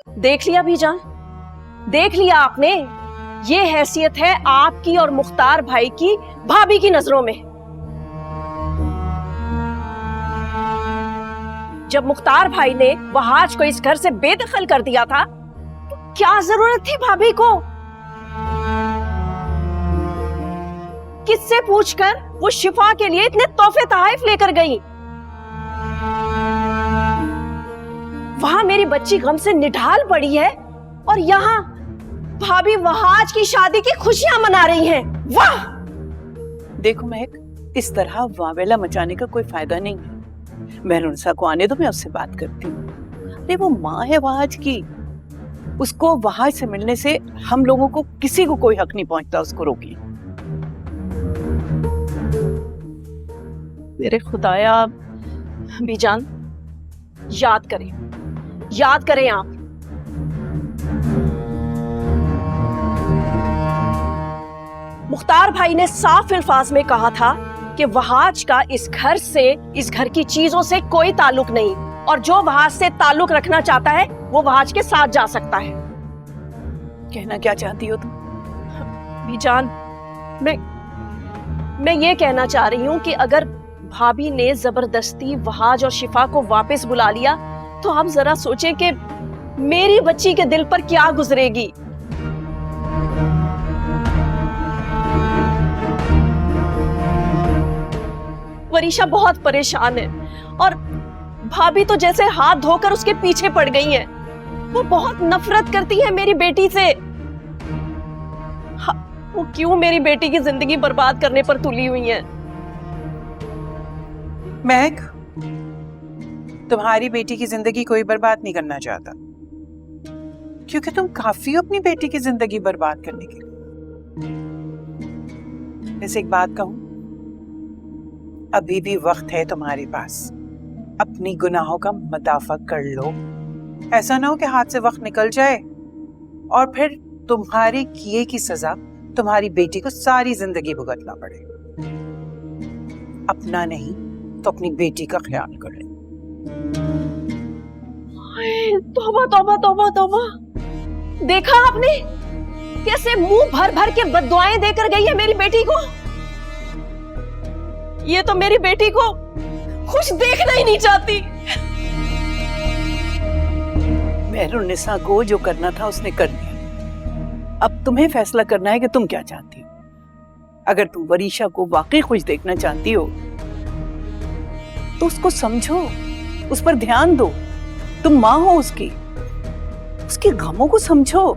देख लिया बीजान, देख लिया आपने। ये हैसियत है आपकी और मुख्तार भाई की भाभी की नजरों में। जब मुख्तार भाई ने वहाज को इस घर से बेदखल कर दिया था तो क्या जरूरत थी भाभी को? किससे पूछकर वो शिफा के लिए इतने तोहफे तोहफे लेकर गई? वहां मेरी बच्ची गम से निढाल पड़ी है और यहाँ भाभी वहाज की शादी की खुशियां मना रही हैं। वाह! देखो महक, इस तरह वावेला मचाने का कोई फायदा नहीं है। मेहरुनिसा को आने दो, मैं उससे बात करती हूँ। अरे वो माँ है वहाज की, उसको वहाज से मिलने से हम लोगों को किसी को कोई हक नहीं पहुंचता। उसको रोकिए। मेरे खुदाया। बीजान, याद करें, याद करें आप। मुख्तार भाई ने साफ अल्फाज में कहा था कि वहाज का इस घर से, इस घर की चीजों से कोई ताल्लुक नहीं, और जो वहाज से ताल्लुक रखना चाहता है वो वहाज के साथ जा सकता है। कहना क्या चाहती हो तुम? बीजान, मैं ये कहना चाह रही हूँ कि अगर भाभी ने जबरदस्ती वहाज और शिफा को वापस बुला लिया तो आप जरा सोचें कि मेरी बच्ची के दिल पर क्या गुजरेगी। वरीशा बहुत परेशान है और भाभी तो जैसे हाथ धोकर उसके पीछे पड़ गई है। वो बहुत नफरत करती है मेरी बेटी से। वो क्यों मेरी बेटी की जिंदगी बर्बाद करने पर तुली हुई है? महक, तुम्हारी बेटी की जिंदगी कोई बर्बाद नहीं करना चाहता, क्योंकि तुम काफी हो अपनी बेटी की जिंदगी बर्बाद करने के लिए। वैसे एक बात कहूं, अभी भी वक्त है तुम्हारे पास, अपनी गुनाहों का मदाफा कर लो। ऐसा ना हो कि हाथ से वक्त निकल जाए और फिर तुम्हारे किए की सजा तुम्हारी बेटी को सारी जिंदगी भुगतना पड़े। अपना नहीं तो अपनी बेटी का ख्याल करें। तौबा तौबा तौबा तौबा! देखा आपने कैसे मुंह भर भर के बद्दुआएं देकर गई है मेरी बेटी को? ये तो मेरी बेटी को खुश देखना ही नहीं चाहती। मेहरुनिसा को जो करना था उसने कर दिया। अब तुम्हें फैसला करना है कि तुम क्या चाहती हो। अगर तुम वरीशा को वाकई खुश देखना चाहती हो तो उसको समझो, उस पर ध्यान दो। तुम माँ हो उसकी गमों को समझो।